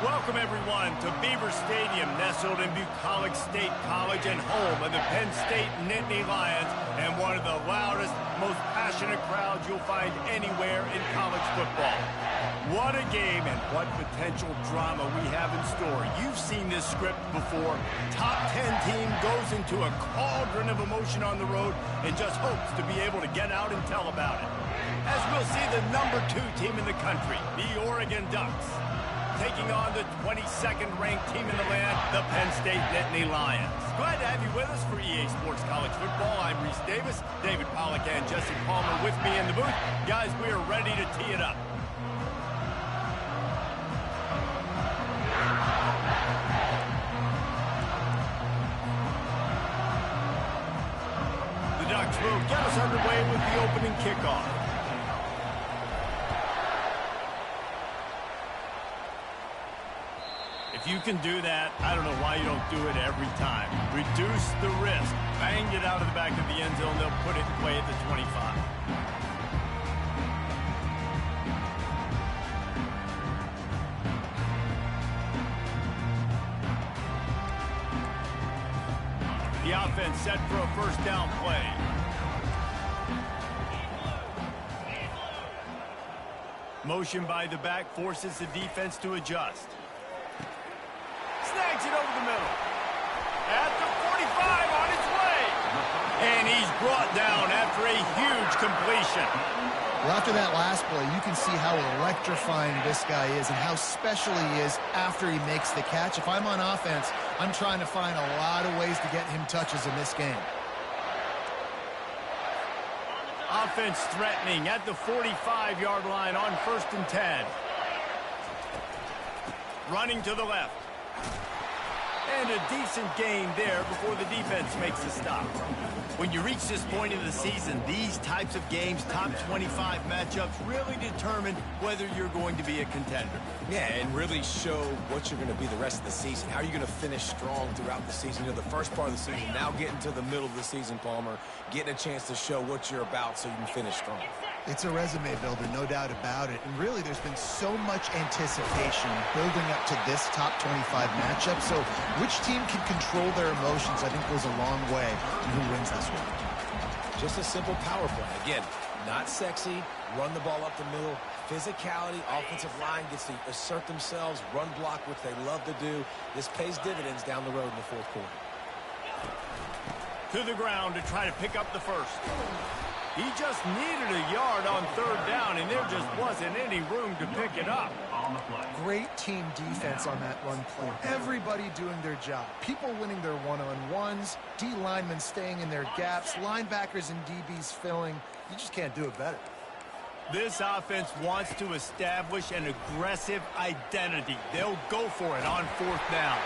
Welcome, everyone, to Beaver Stadium, nestled in Bucolic State College and home of the Penn State Nittany Lions, and one of the loudest, most passionate crowds you'll find anywhere in college football. What a game and what potential drama we have in store. You've seen this script before. Top 10 team goes into a cauldron of emotion on the road and just hopes to be able to get out and tell about it. As we'll see the number 2 team in the country, the Oregon Ducks, taking on the 22nd ranked team in the land, the Penn State Nittany Lions. Glad to have you with us for EA Sports College Football. I'm Reese Davis, David Pollack and Jesse Palmer with me in the booth. Guys, we are ready to tee it up. The Ducks will get us underway with the opening kickoff. If you can do that, I don't know why you don't do it every time. Reduce the risk. Bang it out of the back of the end zone. They'll put it in play at the 25. The offense set for a first down play. Motion by the back forces the defense to adjust. Snags it over the middle. At the 45 on its way. And he's brought down after a huge completion. Well, after that last play, you can see how electrifying this guy is and how special he is after he makes the catch. If I'm on offense, I'm trying to find a lot of ways to get him touches in this game. Offense threatening at the 45-yard line on 1st and 10. Running to the left. And a decent gain there before the defense makes a stop. When you reach this point in the season, these types of games, top 25 matchups, really determine whether you're going to be a contender. Yeah, and really show what you're going to be the rest of the season. How are you going to finish strong throughout the season? You know, the first part of the season, now getting to the middle of the season, Palmer, getting a chance to show what you're about so you can finish strong. It's a resume builder, no doubt about it. And really, there's been so much anticipation building up to this top 25 matchup. So which team can control their emotions, I think, goes a long way in who wins this one. Just a simple power play. Again, not sexy, run the ball up the middle, physicality, offensive line gets to assert themselves, run block, which they love to do. This pays dividends down the road in the 4th quarter. To the ground to try to pick up the first. He just needed a yard on 3rd down, and there just wasn't any room to pick it up. Great team defense on that run play. Everybody doing their job. People winning their one-on-ones, D linemen staying in their gaps, linebackers and DBs filling. You just can't do it better. This offense wants to establish an aggressive identity. They'll go for it on 4th down.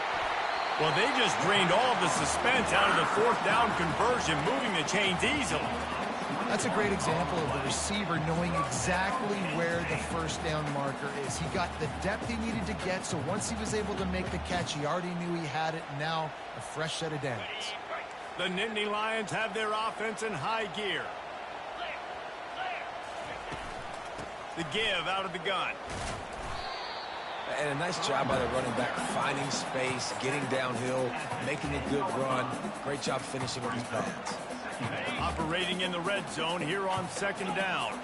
Well, they just drained all the suspense out of the 4th down conversion, moving the chains easily. That's a great example of the receiver knowing exactly where the first down marker is. He got the depth he needed to get, so once he was able to make the catch, he already knew he had it, and now a fresh set of downs. The Nittany Lions have their offense in high gear. The give out of the gun. And a nice job by the running back, finding space, getting downhill, making a good run. Great job finishing with his pads. Operating in the red zone here on 2nd down.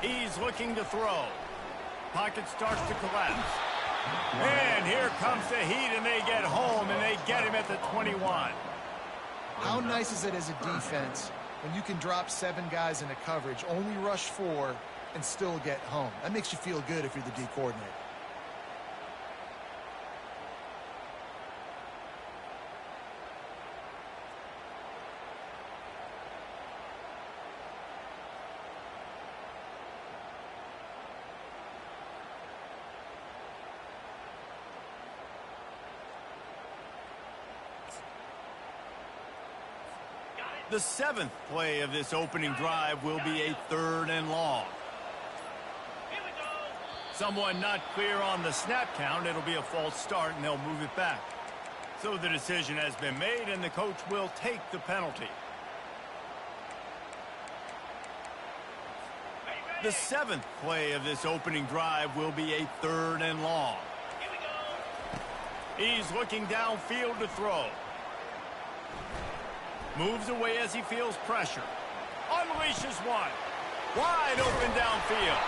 He's looking to throw. Pocket starts to collapse. And here comes the heat, and they get home, and they get him at the 21. How nice is it as a defense when you can drop 7 guys into coverage, only rush 4, and still get home? That makes you feel good if you're the D coordinator. The 7th play of this opening drive will be a 3rd and long. Someone not clear on the snap count. It'll be a false start, and they'll move it back. So the decision has been made, and the coach will take the penalty. The 7th play of this opening drive will be a 3rd and long. He's looking downfield to throw. Moves away as he feels pressure. Unleashes one. Wide open downfield.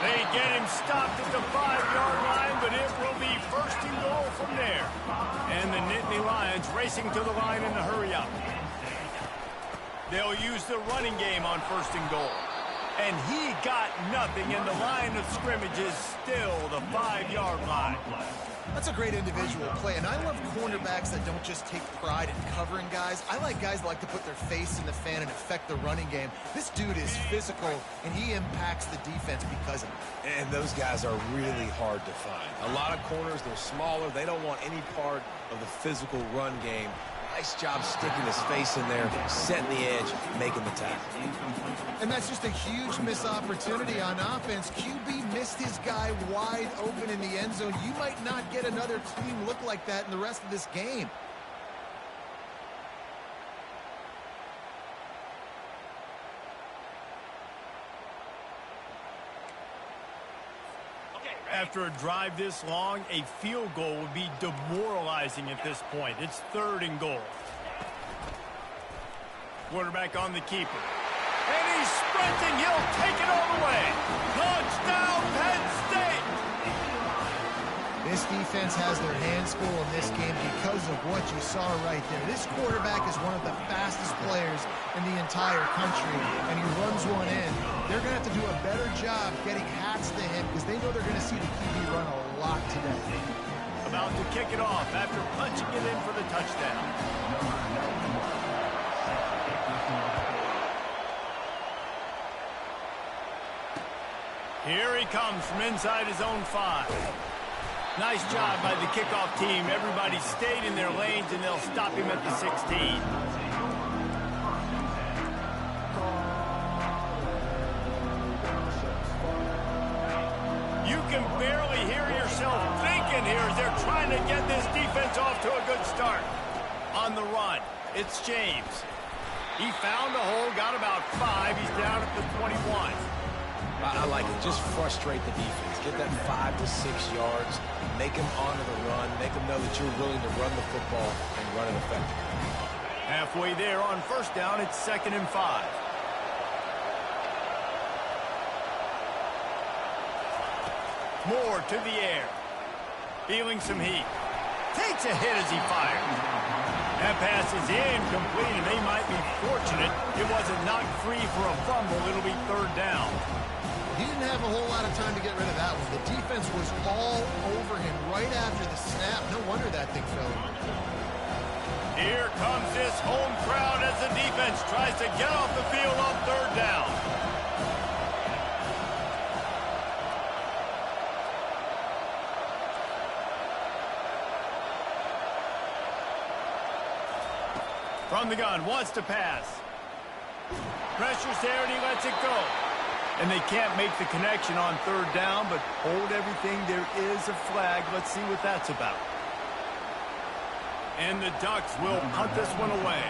They get him stopped at the 5-yard line, but it will be 1st and goal from there. And the Nittany Lions racing to the line in a hurry up. They'll use the running game on 1st and goal. And he got nothing, and the line of scrimmage is still the 5-yard line. That's a great individual play, and I love cornerbacks that don't just take pride in covering guys. I like guys that like to put their face in the fan and affect the running game. This dude is physical, and he impacts the defense because of it. And those guys are really hard to find. A lot of corners, they're smaller. They don't want any part of the physical run game. Nice job sticking his face in there, setting the edge, making the tackle. And that's just a huge missed opportunity on offense. QB missed his guy wide open in the end zone. You might not get another clean look like that in the rest of this game. After a drive this long, a field goal would be demoralizing at this point. It's 3rd and goal. Quarterback on the keeper. And he's sprinting. He'll take it all the way. Touchdown, Penn State! This defense has their hands full in this game because of what you saw right there. This quarterback is one of the fastest players in the entire country, and he runs one in. They're going to have to do a better job getting hats to him because they know they're going to see the QB run a lot today. About to kick it off after punching it in for the touchdown. Here he comes from inside his own 5. Nice job by the kickoff team. Everybody stayed in their lanes, and they'll stop him at the 16. You can barely hear yourself thinking here as they're trying to get this defense off to a good start. On the run, it's James. He found a hole, got about 5. He's down at the 21. I like it. Just frustrate the defense. Get that 5 to 6 yards. Make them honor the run. Make them know that you're willing to run the football and run it effectively. Halfway there on 1st down, it's 2nd and 5. Moore to the air. Feeling some heat. Takes a hit as he fires. That pass is incomplete, and they might be fortunate it wasn't knocked free for a fumble. It'll be 3rd down. He didn't have a whole lot of time to get rid of that one. The defense was all over him right after the snap. No wonder that thing fell. Here comes this home crowd as the defense tries to get off the field on 3rd down. From the gun, wants to pass. Pressure's there, and he lets it go. And they can't make the connection on 3rd down, but hold everything. There is a flag. Let's see what that's about. And the Ducks will punt this one away.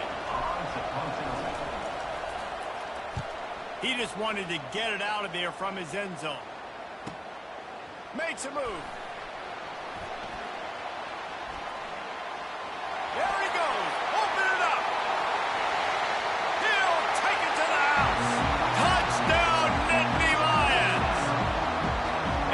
He just wanted to get it out of there from his end zone. Makes a move. There he goes. Open it up. He'll take it to the house. Touchdown, Nittany Lions.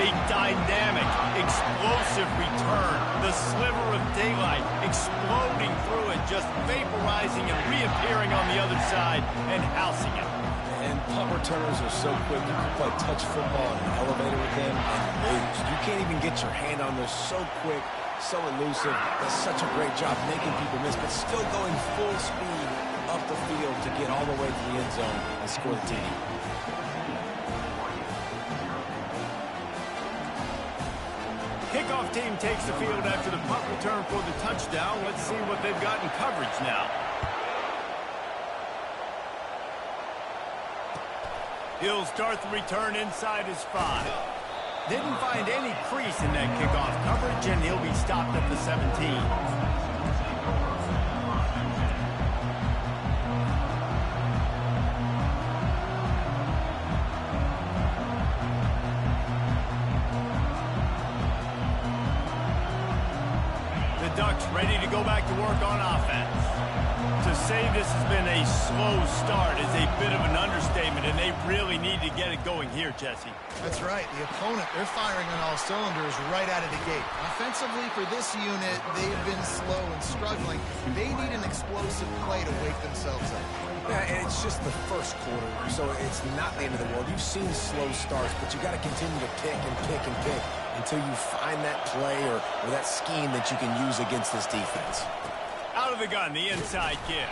A dynamic, explosive return. The sliver of daylight exploding through it, just vaporizing and reappearing on the other side and housing it. And punt returners are so quick. You can play touch football in an elevator with them and lose. You can't even get your hand on those. So quick, so elusive. Does such a great job making people miss, but still going full speed up the field to get all the way to the end zone and score the TD. Kickoff team takes the field after the punt return for the touchdown. Let's see what they've got in coverage now. He'll start the return inside his 5. Didn't find any crease in that kickoff coverage, and he'll be stopped at the 17. Ducks ready to go back to work on offense. To say this has been a slow start is a bit of an understatement, and they really need to get it going here, Jesse. That's right. The opponent, they're firing on all cylinders right out of the gate. Offensively, for this unit, they've been slow and struggling. They need an explosive play to wake themselves up. Yeah, and it's just the first quarter, so it's not the end of the world. You've seen slow starts, but you got to continue to pick and pick and pick until you find that play or that scheme that you can use against this defense. Out of the gun, the inside give.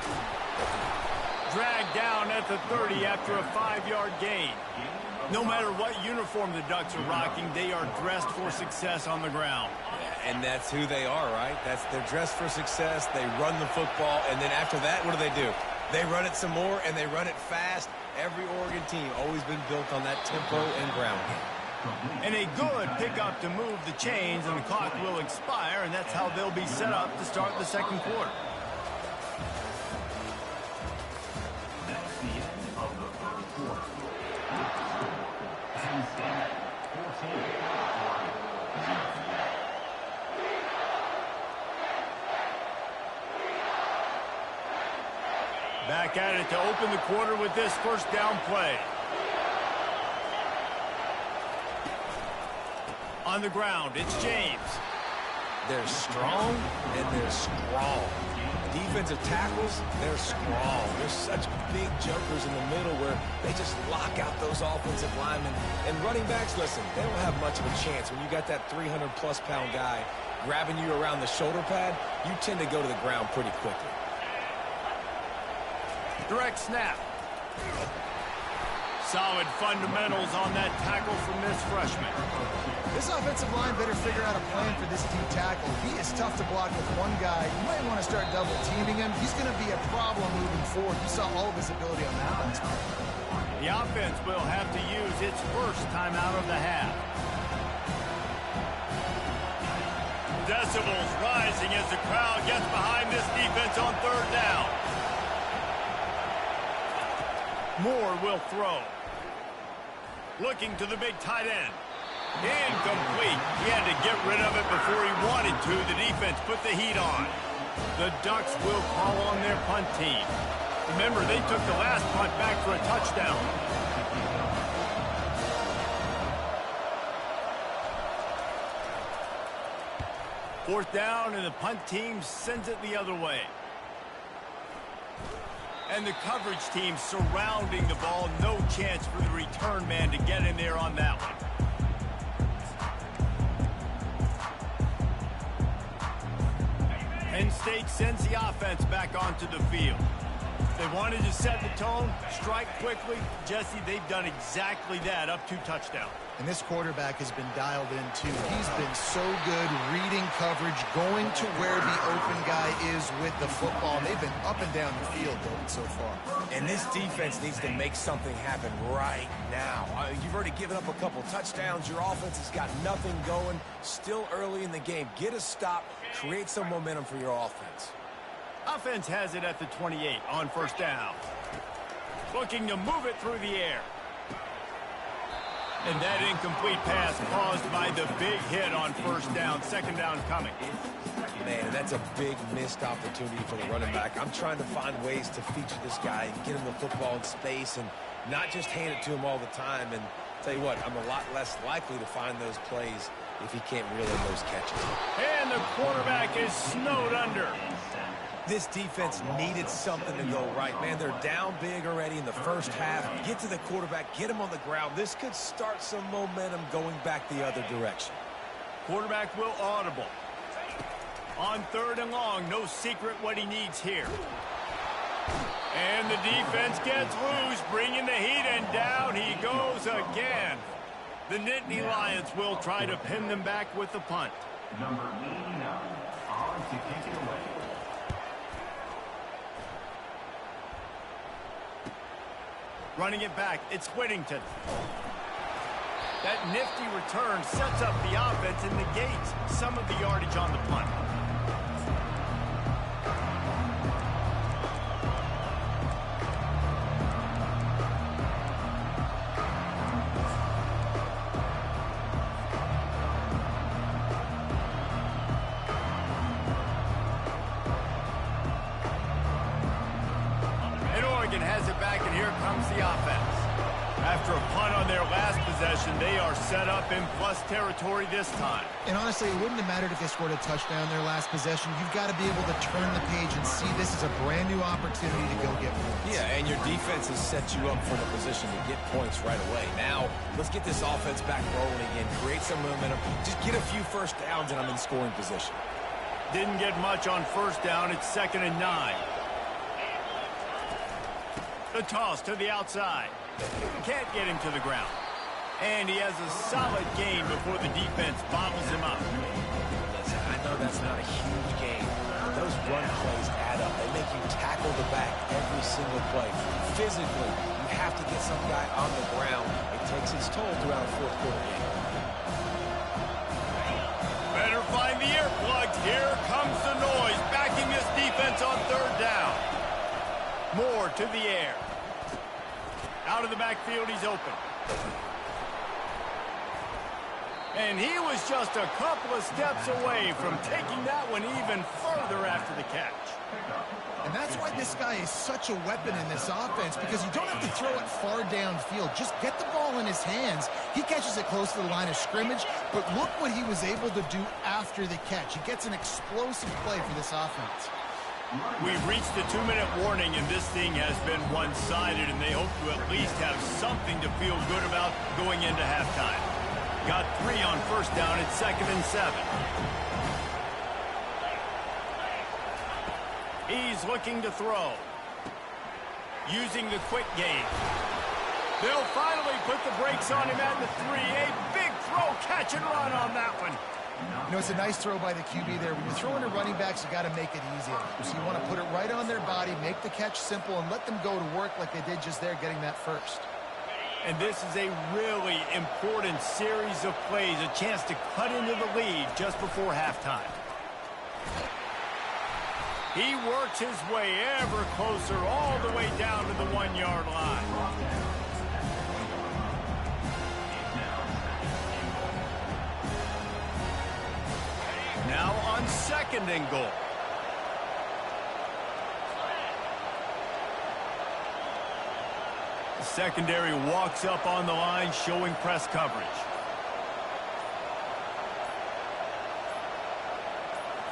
Dragged down at the 30 after a 5-yard gain. No matter what uniform the Ducks are rocking, they are dressed for success on the ground. Yeah, and that's who they are, right? They're dressed for success. They run the football, and then after that, what do? They run it some more, and they run it fast. Every Oregon team always been built on that tempo and ground game. And a good pickup to move the chains, and the clock will expire, and that's how they'll be set up to start the second quarter. That's the end of the first quarter. Penn State 14. Back at it to open the quarter with this first down play. On the ground, it's James. They're strong and they're strong. Defensive tackles, they're strong. They're such big jumpers in the middle where they just lock out those offensive linemen. And running backs, listen, they don't have much of a chance. When you got that 300-plus pound guy grabbing you around the shoulder pad, you tend to go to the ground pretty quickly. Direct snap. Solid fundamentals on that tackle from this freshman. This offensive line better figure out a plan for this deep tackle. He is tough to block with one guy. You might want to start double teaming him. He's going to be a problem moving forward. You saw all of his ability on that last play. The offense will have to use its first timeout of the half. Decibels rising as the crowd gets behind this defense on third down. Moore will throw. Looking to the big tight end. Incomplete. He had to get rid of it before he wanted to. The defense put the heat on. The Ducks will call on their punt team. Remember, they took the last punt back for a touchdown. Fourth down, and the punt team sends it the other way. And the coverage team surrounding the ball. No chance for the return man to get in there on that one. Penn State sends the offense back onto the field. They wanted to set the tone, strike quickly. Jesse, they've done exactly that, up 2 touchdowns. And this quarterback has been dialed in, too. He's been so good reading coverage, going to where the open guy is with the football. And they've been up and down the field, Bolton, so far. And this defense needs to make something happen right now. You've already given up a couple touchdowns. Your offense has got nothing going. Still early in the game. Get a stop. Create some momentum for your offense. Offense has it at the 28 on first down. Looking to move it through the air. And that incomplete pass caused by the big hit on first down. Second down coming. Man, that's a big missed opportunity for the running back. I'm trying to find ways to feature this guy and get him the football in space and not just hand it to him all the time. And tell you what, I'm a lot less likely to find those plays if he can't reel in those catches. And the quarterback is snowed under. This defense needed something to go right. Man, they're down big already in the first half. Get to the quarterback, get him on the ground. This could start some momentum going back the other direction. Quarterback will audible. On third and long, no secret what he needs here. And the defense gets loose, bringing the heat, and down he goes again. The Nittany Lions will try to pin them back with the punt. Number 89, on to kick it away. Running it back, it's Whittington. That nifty return sets up the offense and negates some of the yardage on the punt. After a punt on their last possession, they are set up in plus territory this time. And honestly, it wouldn't have mattered if they scored a touchdown their last possession. You've got to be able to turn the page and see this as a brand new opportunity to go get points. Yeah, and your defense has set you up for the position to get points right away. Now, let's get this offense back rolling again, create some momentum, just get a few first downs, and I'm in scoring position. Didn't get much on first down. It's 2nd and 9. The toss to the outside. Can't get him to the ground. And he has a solid gain before the defense bottles him up. Listen, I know that's not a huge gain, but those run plays add up. They make you tackle the back every single play. Physically, you have to get some guy on the ground. It takes its toll throughout a fourth quarter game. Better find the earplugs. Here comes the noise, backing this defense on 3rd down. Moore to the air. Out of the backfield, he's open. And he was just a couple of steps away from taking that one even further after the catch. And that's why this guy is such a weapon in this offense, because you don't have to throw it far downfield. Just get the ball in his hands. He catches it close to the line of scrimmage, but look what he was able to do after the catch. He gets an explosive play for this offense. We've reached the 2-minute warning, and this thing has been one-sided, and they hope to at least have something to feel good about going into halftime. Got 3 on first down. It's 2nd and 7. He's looking to throw. Using the quick game. They'll finally put the brakes on him at the 3. A big throw, catch and run on that one. You know, it's a nice throw by the QB there. When you're throwing to running backs, you got to make it easy. So you want to put it right on their body, make the catch simple, and let them go to work like they did just there, getting that first. And this is a really important series of plays, a chance to cut into the lead just before halftime. He works his way ever closer all the way down to the 1-yard line. Now on 2nd and goal. The secondary walks up on the line, showing press coverage.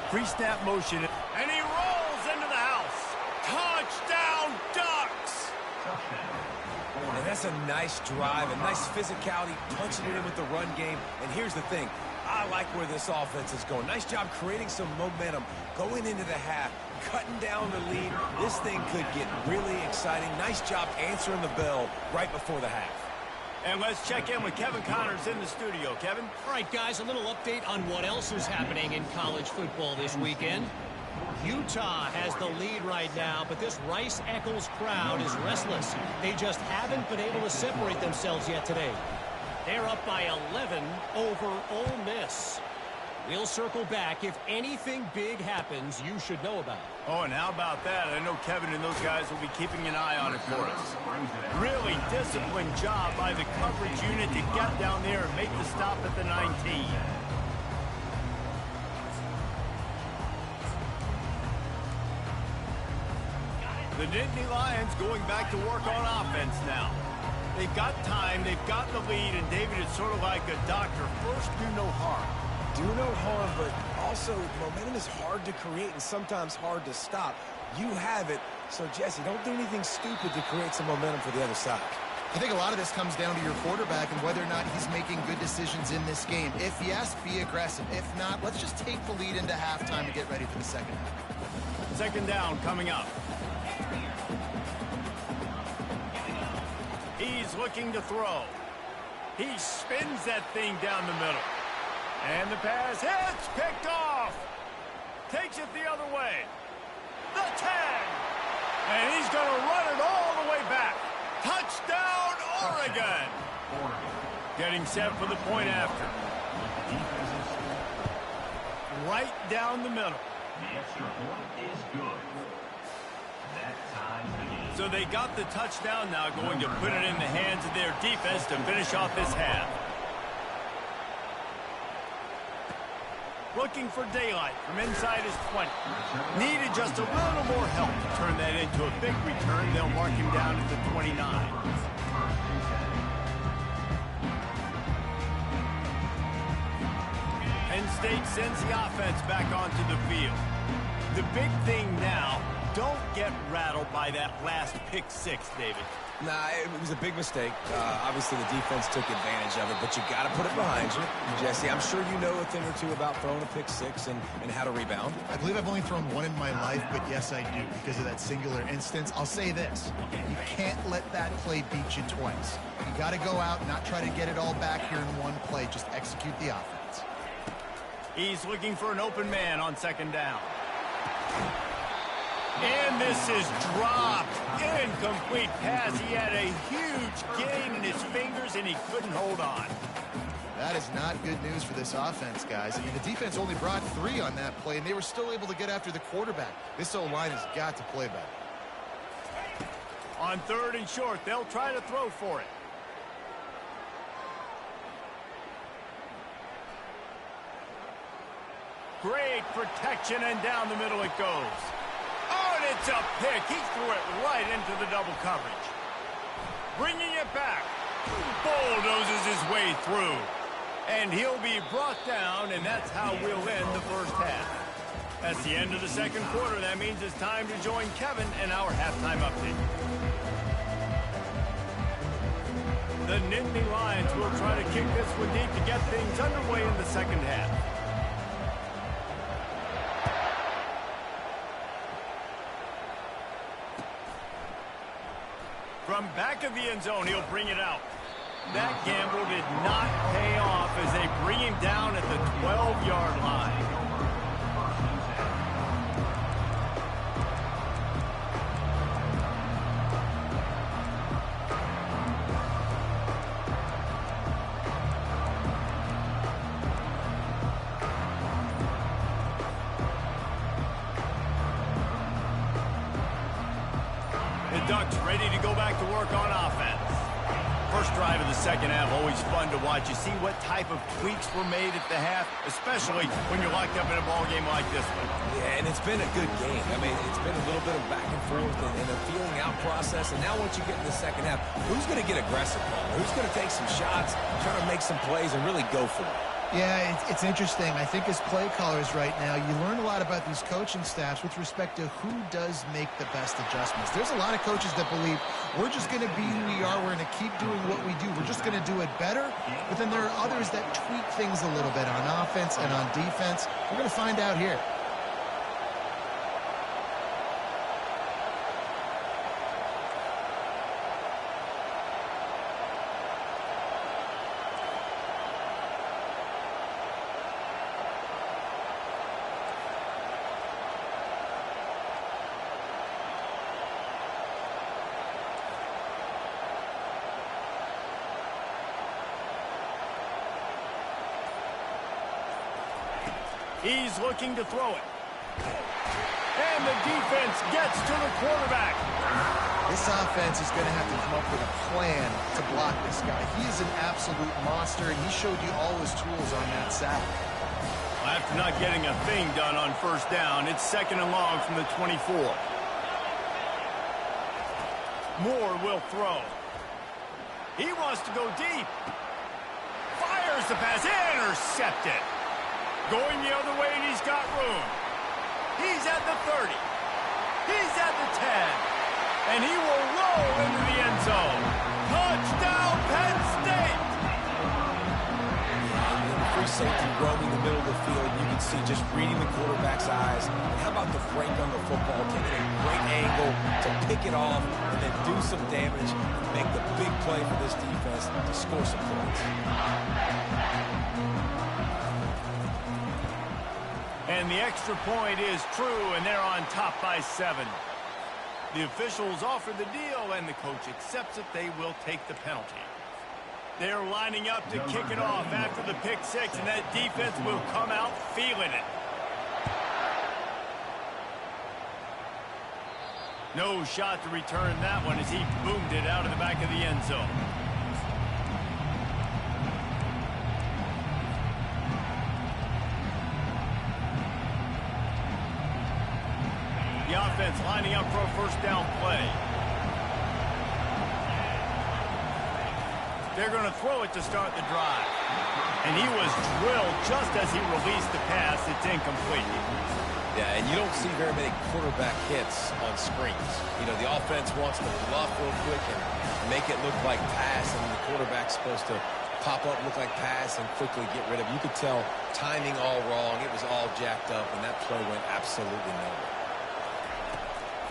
Pre-snap motion, and he rolls into the house. Touchdown, Ducks! And that's a nice drive, a nice physicality, punching it in with the run game. And here's the thing. I like where this offense is going. Nice job creating some momentum, going into the half, cutting down the lead. This thing could get really exciting. Nice job answering the bell right before the half. And let's check in with Kevin Connors in the studio. Kevin? All right, guys, a little update on what else is happening in college football this weekend. Utah has the lead right now, but this Rice-Eccles crowd is restless. They just haven't been able to separate themselves yet today. They're up by 11 over Ole Miss. We'll circle back. If anything big happens, you should know about it. Oh, and how about that? I know Kevin and those guys will be keeping an eye on it for us. Really disciplined job by the coverage unit to get down there and make the stop at the 19. The Nittany Lions going back to work on offense now. They've got time, they've got the lead, and David is sort of like a doctor. First, do no harm. Do no harm, but also momentum is hard to create and sometimes hard to stop. You have it, so Jesse, don't do anything stupid to create some momentum for the other side. I think a lot of this comes down to your quarterback and whether or not he's making good decisions in this game. If yes, be aggressive. If not, let's just take the lead into halftime and get ready for the second half. 2nd down coming up. He's looking to throw. He spins that thing down the middle. And the pass hits, picked off. Takes it the other way. The 10. And he's going to run it all the way back. Touchdown, Oregon. Getting set for the point after. Right down the middle. The extra point is good. That ties the game. So they got the touchdown, now going to put it in the hands of their defense to finish off this half. Looking for daylight from inside his 20. Needed just a little more help to turn that into a big return. They'll mark him down at the 29. State sends the offense back onto the field. The big thing now, don't get rattled by that last pick six, David. Nah, it was a big mistake. Obviously, the defense took advantage of it, but you got to put it behind you. Jesse, I'm sure you know a thing or two about throwing a pick six and how to rebound. I believe I've only thrown one in my life, but yes, I do, because of that singular instance. I'll say this. You can't let that play beat you twice. You got to go out and not try to get it all back here in one play. Just execute the offense. He's looking for an open man on second down. And this is dropped. Incomplete pass. He had a huge gain in his fingers, and he couldn't hold on. That is not good news for this offense, guys. I mean, the defense only brought 3 on that play, and they were still able to get after the quarterback. This O-line has got to play better. On 3rd and short, they'll try to throw for it. Great protection, and down the middle it goes. Oh, and it's a pick. He threw it right into the double coverage. Bringing it back. Bulldozes his way through. And he'll be brought down, and that's how we'll end the first half. That's the end of the second quarter. That means it's time to join Kevin and our halftime update. The Nittany Lions will try to kick this one deep to get things underway in the second half. From back of the end zone, he'll bring it out. That gamble did not pay off as they bring him down at the 12-yard line. The Ducks ready to go back to work on offense. First drive of the second half, always fun to watch. You see what type of tweaks were made at the half, especially when you're locked up in a ball game like this one. Yeah, and it's been a good game. I mean, it's been a little bit of back and forth and a feeling out process. And now once you get in the second half, who's going to get aggressive, Paul? Who's going to take some shots, try to make some plays, and really go for it? Yeah, it's interesting. I think as play callers right now, you learn a lot about these coaching staffs with respect to who does make the best adjustments. There's a lot of coaches that believe we're just going to be who we are. We're going to keep doing what we do. We're just going to do it better. But then there are others that tweak things a little bit on offense and on defense. We're going to find out here. He's looking to throw it. And the defense gets to the quarterback. This offense is going to have to come up with a plan to block this guy. He is an absolute monster, and he showed you all his tools on that sack. After not getting a thing done on first down, it's 2nd and long from the 24. Moore will throw. He wants to go deep. Fires the pass. Intercepted. Going the other way, and he's got room. He's at the 30. He's at the 10. And he will roll into the end zone. Touchdown, Penn State! Free safety roaming the middle of the field. You can see just reading the quarterback's eyes. And how about the break on the football, taking a great angle to pick it off and then do some damage and make the big play for this defense to score some points. And the extra point is true, and they're on top by 7. The officials offer the deal, and the coach accepts it. They will take the penalty. They're lining up to kick it off after the pick six, and that defense will come out feeling it. No shot to return that one as he boomed it out of the back of the end zone. The offense lining up for a first down play. They're going to throw it to start the drive. And he was drilled just as he released the pass. It's incomplete. Yeah, and you don't see very many quarterback hits on screens. You know, the offense wants to bluff real quick and make it look like pass, and the quarterback's supposed to pop up, look like pass, and quickly get rid of it. You could tell timing all wrong. It was all jacked up, and that play went absolutely nowhere.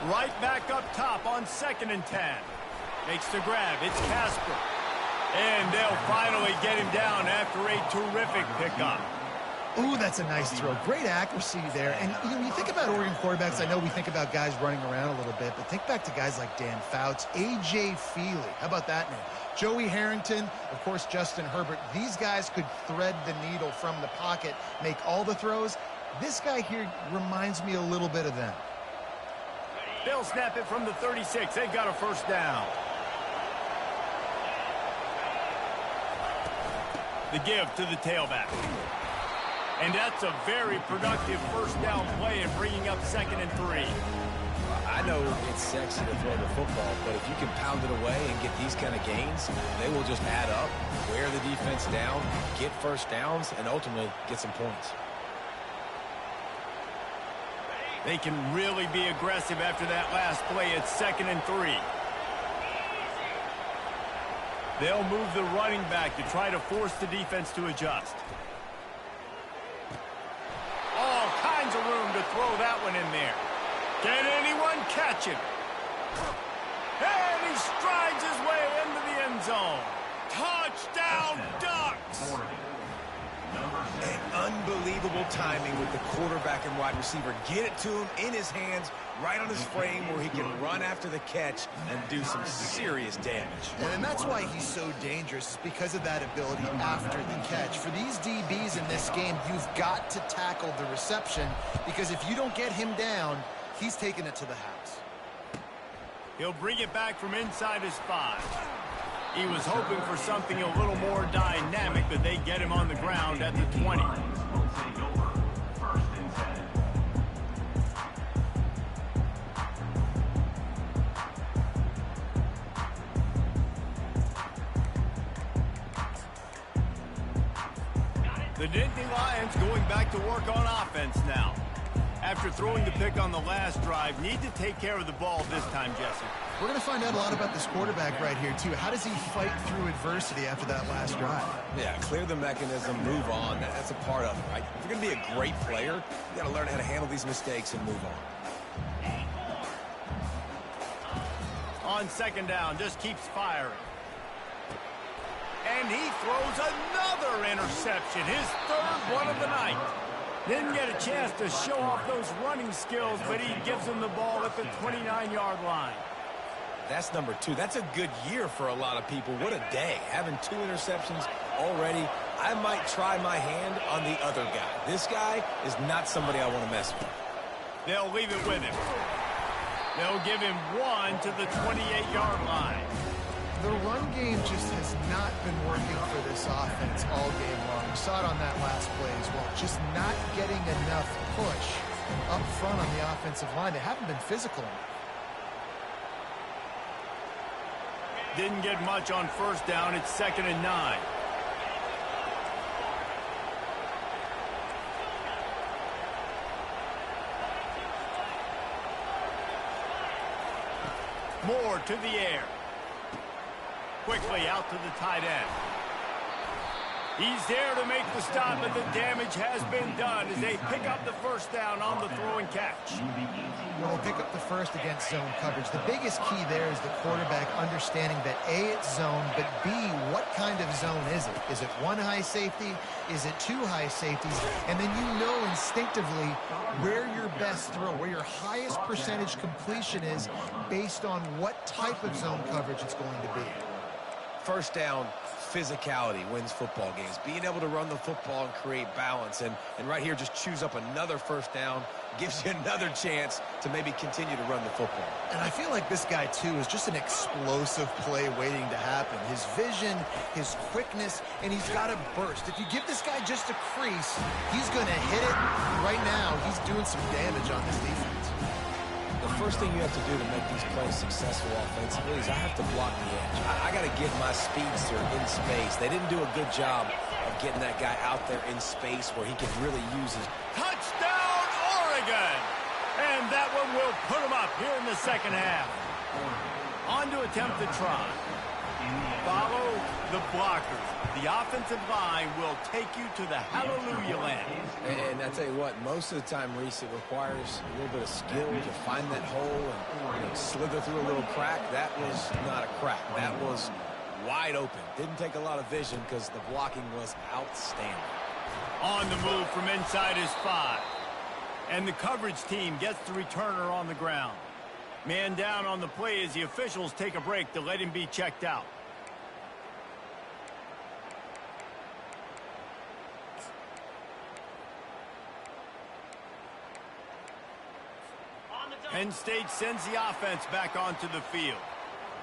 Right back up top on 2nd and 10. Makes the grab. It's Casper. And they'll finally get him down after a terrific pickup. Ooh, that's a nice throw. Great accuracy there. And you know, when you think about Oregon quarterbacks, I know we think about guys running around a little bit, but think back to guys like Dan Fouts, A.J. Feely. How about that name? Joey Harrington, of course, Justin Herbert. These guys could thread the needle from the pocket, make all the throws. This guy here reminds me a little bit of them. They'll snap it from the 36. They've got a first down. The give to the tailback. And that's a very productive first down play in bringing up 2nd and 3. I know it's sexy to throw the football, but if you can pound it away and get these kind of gains, they will just add up, wear the defense down, get first downs, and ultimately get some points. They can really be aggressive after that last play at 2nd and 3. They'll move the running back to try to force the defense to adjust. All kinds of room to throw that one in there. Can anyone catch him? And he strides his way into the end zone. Touchdown, Ducks! And unbelievable timing with the quarterback and wide receiver. Get it to him in his hands, right on his frame where he can run after the catch and do some serious damage. And that's why he's so dangerous, because of that ability after the catch. For these DBs in this game, you've got to tackle the reception, because if you don't get him down, he's taking it to the house. He'll bring it back from inside his 5. He was hoping for something a little more dynamic, but they get him on the ground at the 20. The Nittany Lions going back to work on offense now. After throwing the pick on the last drive, need to take care of the ball this time, Jesse. We're going to find out a lot about this quarterback right here, too. How does he fight through adversity after that last drive? Yeah, clear the mechanism, move on. That's a part of it, right? If you're going to be a great player, you got to learn how to handle these mistakes and move on. On 2nd down, just keeps firing. And he throws another interception, his 3rd one of the night. Didn't get a chance to show off those running skills, but he gives him the ball at the 29-yard line. That's number 2. That's a good year for a lot of people. What a day. Having 2 interceptions already. I might try my hand on the other guy. This guy is not somebody I want to mess with. They'll leave it with him. They'll give him 1 to the 28-yard line. The run game just has not been working for this offense all game long. We saw it on that last play as well. Just not getting enough push up front on the offensive line. They haven't been physical enough. Didn't get much on 1st down. It's 2nd and 9. Moore to the air. Quickly out to the tight end. He's there to make the stop, but the damage has been done as they pick up the 1st down on the throw and catch. We'll pick up the first against zone coverage. The biggest key there is the quarterback understanding that A, it's zone, but B, what kind of zone is it? Is it 1 high safety? Is it 2 high safeties? And then you know instinctively where your best throw, where your highest percentage completion is based on what type of zone coverage it's going to be. 1st down, physicality wins football games. Being able to run the football and create balance. And right here, just choose up another 1st down. Gives you another chance to maybe continue to run the football. And I feel like this guy, too, is just an explosive play waiting to happen. His vision, his quickness, and he's got a burst. If you give this guy just a crease, he's going to hit it. Right now, he's doing some damage on this defense. The first thing you have to do to make these plays successful offensively is I have to block the edge. I got to get my speedster in space. They didn't do a good job of getting that guy out there in space where he can really use his... Touchdown, Oregon! And that one will put them up here in the second half. On to attempt the try. Follow the blockers. The offensive line will take you to the hallelujah land. And I tell you what, most of the time, Reese, it requires a little bit of skill to find that hole and slither through a little crack. That was not a crack. That was wide open. Didn't take a lot of vision because the blocking was outstanding. On the move from inside his 5. And the coverage team gets the returner on the ground. Man down on the play as the officials take a break to let him be checked out. Penn State sends the offense back onto the field.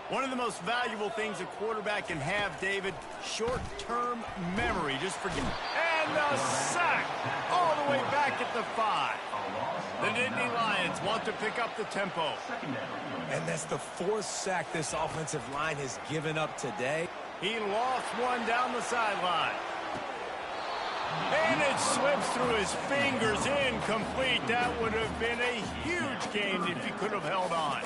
One of the most valuable things a quarterback can have, David, short-term memory. Just forget. And a sack all the way back at the 5. The Nittany Lions want to pick up the tempo. And that's the 4th sack this offensive line has given up today. He lost one down the sideline. And it slips through his fingers, incomplete. That would have been a huge gain if he could have held on.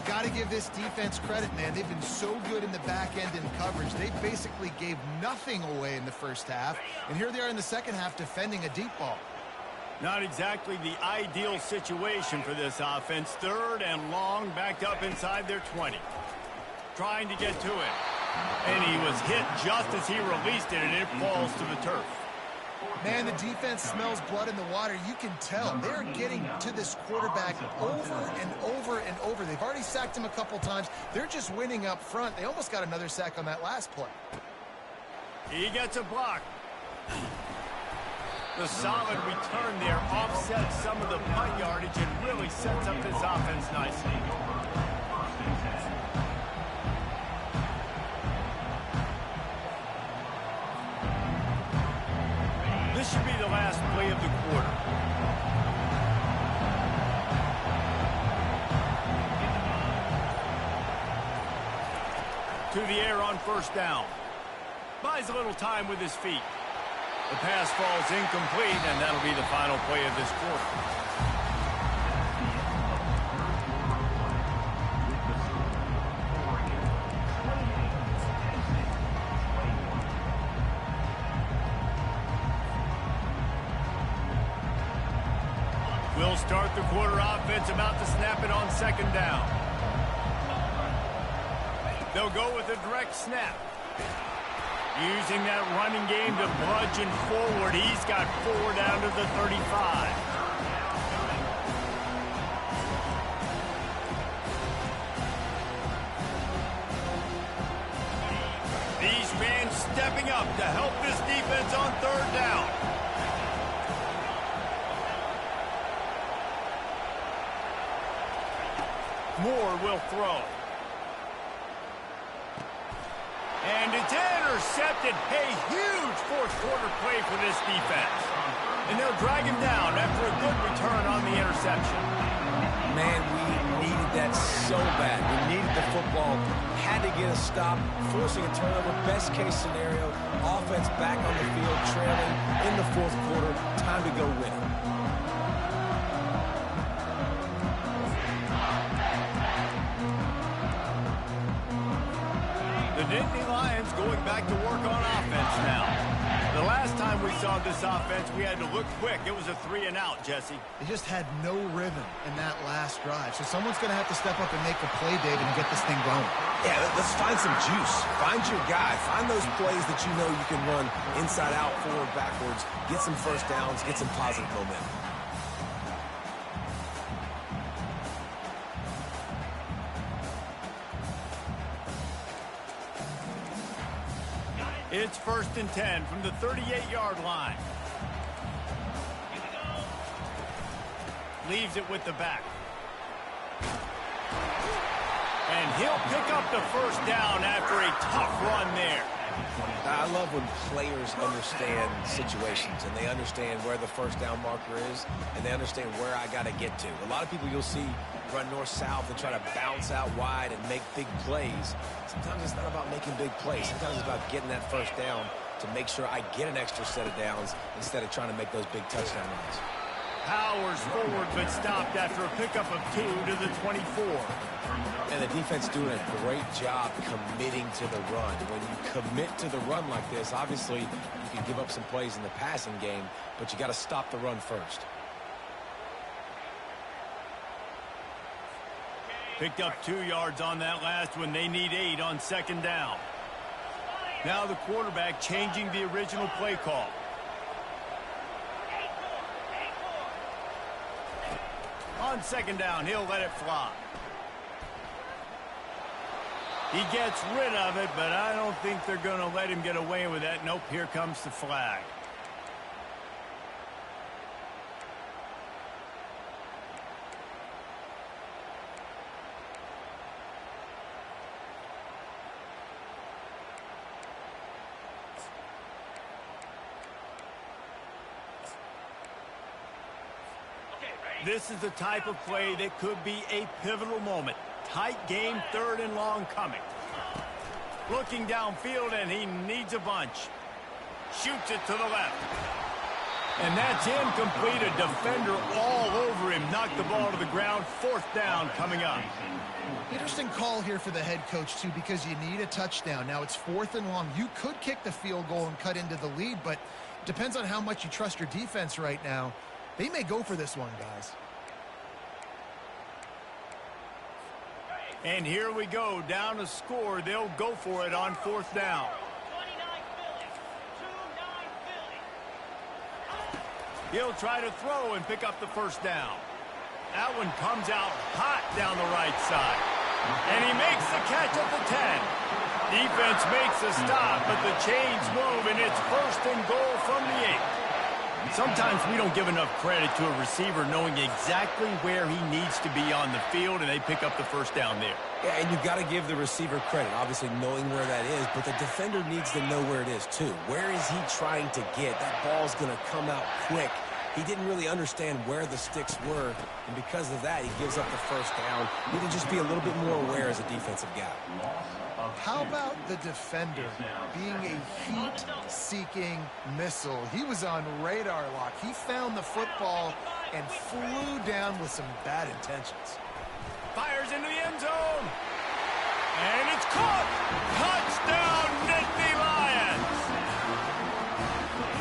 Got to give this defense credit, man. They've been so good in the back end in coverage. They basically gave nothing away in the first half. And here they are in the second half defending a deep ball. Not exactly the ideal situation for this offense. 3rd and long, backed up inside their 20. Trying to get to it. And he was hit just as he released it, and it falls to the turf. Man, the defense smells blood in the water. You can tell. They're getting to this quarterback over and over and over. They've already sacked him a couple times. They're just winning up front. They almost got another sack on that last play. He gets a block. The solid return there offsets some of the punt yardage and really sets up this offense nicely. This should be the last play of the quarter. To the air on first down. Buys a little time with his feet. The pass falls incomplete, and that'll be the final play of this quarter. We'll start the quarter offense, about to snap it on second down. They'll go with a direct snap. Using that running game to bludgeon forward. He's got 4 down to the 35. These fans stepping up to help this defense on 3rd down. Moore will throw. And it's intercepted. A huge 4th quarter play for this defense. And they'll drag him down after a good return on the interception. Man, we needed that so bad. We needed the football. Had to get a stop, forcing a turnover. Best case scenario, offense back on the field, trailing in the 4th quarter. Time to go win it. The Nittany Lions going back to work on offense now. The last time we saw this offense, we had to look quick. It was a 3 and out, Jesse. They just had no rhythm in that last drive. So someone's going to have to step up and make a play, David, and get this thing going. Yeah, let's find some juice. Find your guy. Find those plays that you know you can run inside out, forward, backwards. Get some first downs. Get some positive momentum. It's 1st and 10 from the 38-yard line. Leaves it with the back. And he'll pick up the first down after a tough run there. I love when players understand situations and they understand where the first down marker is and they understand where I got to get to. A lot of people you'll see run north-south and try to bounce out wide and make big plays. Sometimes it's not about making big plays. Sometimes it's about getting that first down to make sure I get an extra set of downs instead of trying to make those big touchdown runs. Powers forward, but stopped after a pickup of 2 to the 24. And the defense doing a great job committing to the run. When you commit to the run like this, obviously you can give up some plays in the passing game, but you got to stop the run first. Picked up 2 yards on that last one. They need 8 on second down. Now the quarterback changing the original play call. On second down, he'll let it fly. He gets rid of it, but I don't think they're going to let him get away with that. Nope, here comes the flag. This is the type of play that could be a pivotal moment. Tight game, 3rd and long coming. Looking downfield, and he needs a bunch. Shoots it to the left. And that's incomplete. A defender all over him. Knocked the ball to the ground. 4th down coming up. Interesting call here for the head coach, too, because you need a touchdown. Now it's 4th and long. You could kick the field goal and cut into the lead, but depends on how much you trust your defense right now. They may go for this one, guys. And here we go. Down to score. They'll go for it on 4th down. He'll try to throw and pick up the first down. That one comes out hot down the right side. And he makes the catch at the 10. Defense makes a stop, but the chains move, and it's 1st and goal from the 8. Sometimes we don't give enough credit to a receiver knowing exactly where he needs to be on the field, and they pick up the first down there. Yeah, and you've got to give the receiver credit, obviously knowing where that is, but the defender needs to know where it is too. Where is he trying to get? That ball's going to come out quick. He didn't really understand where the sticks were, and because of that, he gives up the first down. You need to just be a little bit more aware as a defensive guy. How about the defender being a heat-seeking missile? He was on radar lock. He found the football and flew down with some bad intentions. Fires into the end zone. And it's caught. Touchdown, Nittany Lions.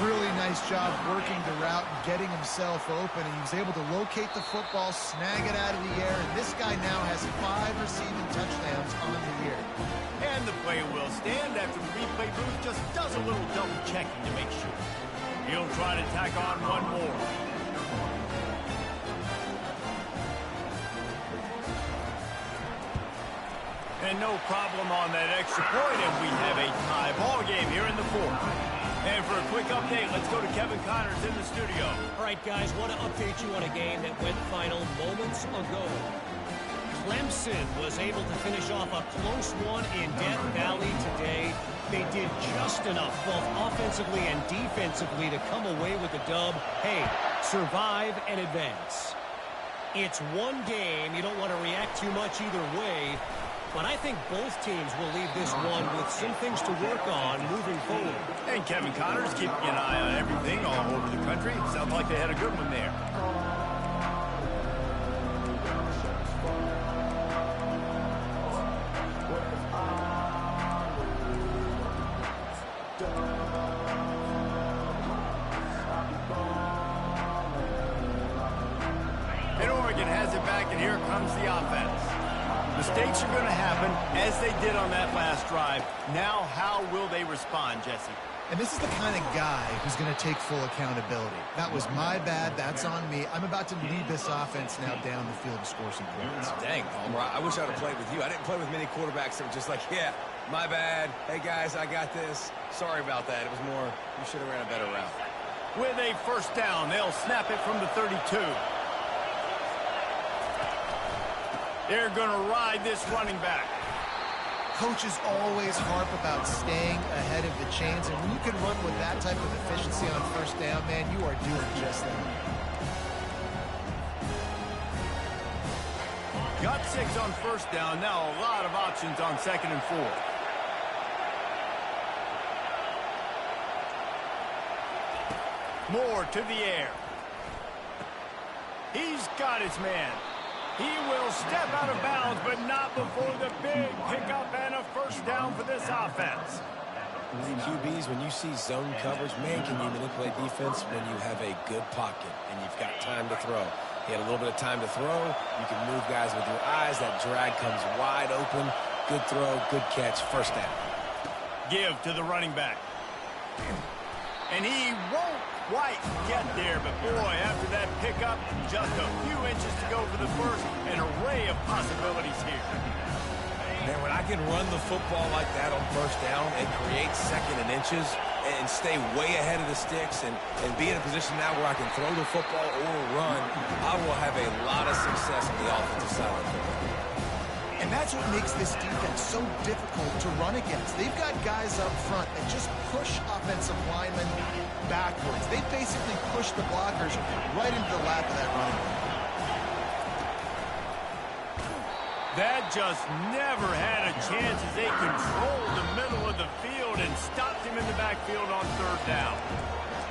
Really nice job working the route and getting himself open. And he was able to locate the football, snag it out of the air. And this guy now has 5 receiving touchdowns on the year. And the play will stand after the replay booth just does a little double checking to make sure. He'll try to tack on one more. And no problem on that extra point, and we have a tie ball game here in the 4th. And for a quick update, let's go to Kevin Connors in the studio. All right, guys, want to update you on a game that went final moments ago. Clemson was able to finish off a close one in Death Valley today. They did just enough, both offensively and defensively, to come away with the dub. Hey, survive and advance. It's one game. You don't want to react too much either way. But I think both teams will leave this one with some things to work on moving forward. And Kevin Connors keeping an eye on everything all over the country. Sounds like they had a good one there. And Oregon has it back, and here comes the offense. Mistakes are going to happen, as they did on that last drive. Now, how will they respond, Jesse? And this is the kind of guy who's going to take full accountability. That was my bad. That's on me. I'm about to lead this offense now down the field to score some points. Dang, Palmer, I wish I'd have played with you. I didn't play with many quarterbacks that were just like, yeah, my bad. Hey, guys, I got this. Sorry about that. It was more, you should have ran a better route. With a first down, they'll snap it from the 32. They're going to ride this running back. Coaches always harp about staying ahead of the chains, and when you can run with that type of efficiency on first down, man, you are doing just that. Got 6 on first down. Now a lot of options on 2nd and 4. Moore to the air. He's got his man. He will step out of bounds, but not before the big pickup and a first down for this offense. QBs, when you see zone coverage, man, can you manipulate defense when you have a good pocket and you've got time to throw. He had a little bit of time to throw. You can move guys with your eyes. That drag comes wide open. Good throw, good catch, first down. Give to the running back. And he won't quite get there, but boy, after that pickup, just a few inches to go for the first. An array of possibilities here. Man, when I can run the football like that on first down and create 2nd and inches and stay way ahead of the sticks and be in a position now where I can throw the football or run, I will have a lot of success on the offensive side of the football. And that's what makes this defense so difficult to run against. They've got guys up front that just push offensive linemen backwards. They basically push the blockers right into the lap of that running back. That just never had a chance as they controlled the middle of the field and stopped him in the backfield on 3rd down.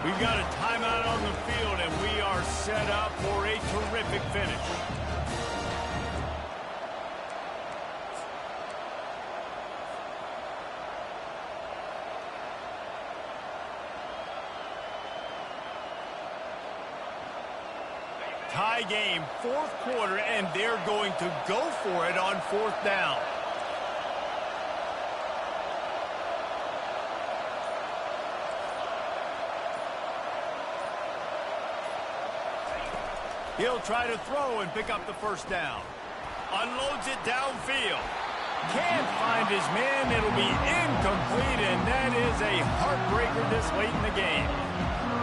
We've got a timeout on the field, and we are set up for a terrific finish. Tie game, 4th quarter, and they're going to go for it on 4th down. He'll try to throw and pick up the first down. Unloads it downfield. Can't find his man. It'll be incomplete, and that is a heartbreaker this late in the game.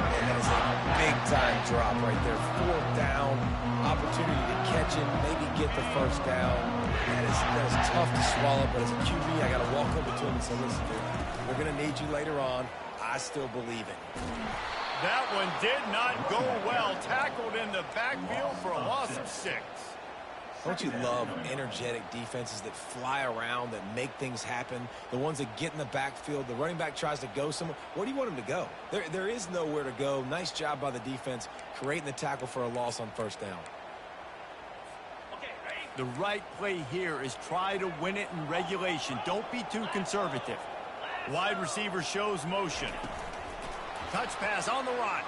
And that is a big-time drop right there. 4th down, opportunity to catch it, maybe get the first down. That is tough to swallow, but as a QB, I got to walk over to him and say, listen, dude, we're going to need you later on. I still believe it. That one did not go well. Tackled in the backfield for a loss of 6. Don't you love energetic defenses that fly around, that make things happen? The ones that get in the backfield, the running back tries to go somewhere. Where do you want him to go? There is nowhere to go. Nice job by the defense, creating the tackle for a loss on first down. The right play here is try to win it in regulation. Don't be too conservative. Wide receiver shows motion. Touch pass on the run.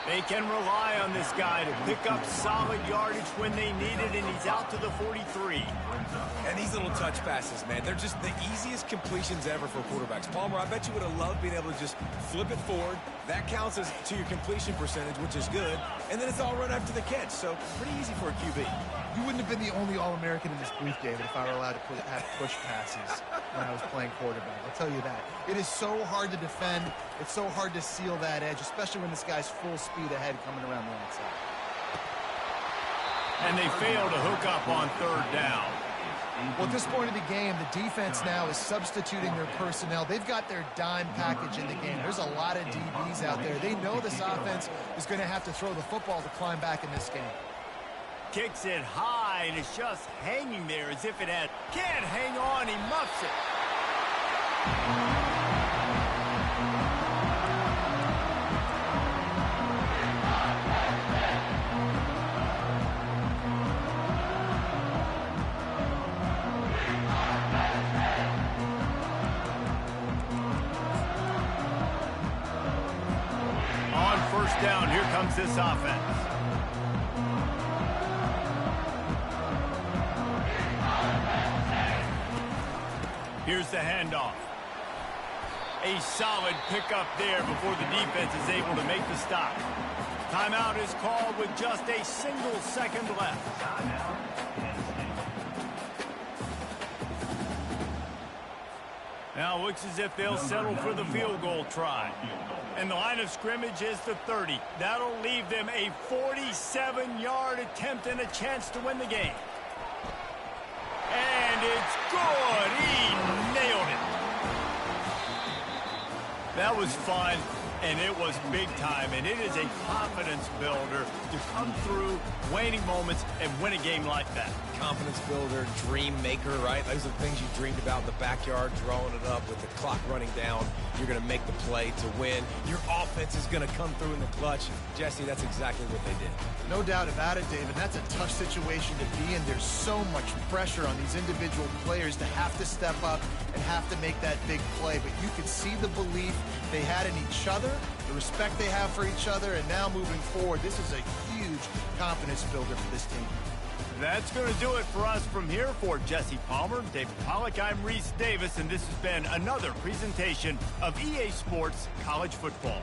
They can rely on this guy to pick up solid yardage when they need it, and he's out to the 43. And these little touch passes, man, they're just the easiest completions ever for quarterbacks. Palmer, I bet you would have loved being able to just flip it forward. That counts as to your completion percentage, which is good. And then it's all run after the catch, so pretty easy for a QB. You wouldn't have been the only All-American in this booth, David, if I were allowed to have push passes when I was playing quarterback. I'll tell you that. It is so hard to defend. It's so hard to seal that edge, especially when this guy's full speed ahead coming around the outside. And they fail to hook up on 3rd down. Well, at this point of the game, the defense now is substituting their personnel. They've got their dime package in the game. There's a lot of DBs out there. They know this offense is going to have to throw the football to climb back in this game. Kicks it high, and it's just hanging there as if it had. Can't hang on, he muffs it. On 1st down, here comes this offense. Here's the handoff. A solid pickup there before the defense is able to make the stop. Timeout is called with just a single second left. Now looks as if they'll settle for the field goal try. And the line of scrimmage is the 30. That'll leave them a 47-yard attempt and a chance to win the game. And it's good. He nailed it. That was fun, and it was big time, and it is a confidence builder to come through waning moments and win a game like that. Confidence builder, dream maker, right? Those are the things you dreamed about in the backyard, drawing it up with the clock running down. You're going to make the play to win. Your offense is going to come through in the clutch. Jesse, that's exactly what they did. No doubt about it, David. That's a tough situation to be in. There's so much pressure on these individual players to have to step up and have to make that big play. But you could see the belief they had in each other, the respect they have for each other, and now moving forward, this is a huge confidence builder for this team. That's going to do it for us from here. For Jesse Palmer, David Pollack, I'm Reese Davis, and this has been another presentation of EA Sports College Football.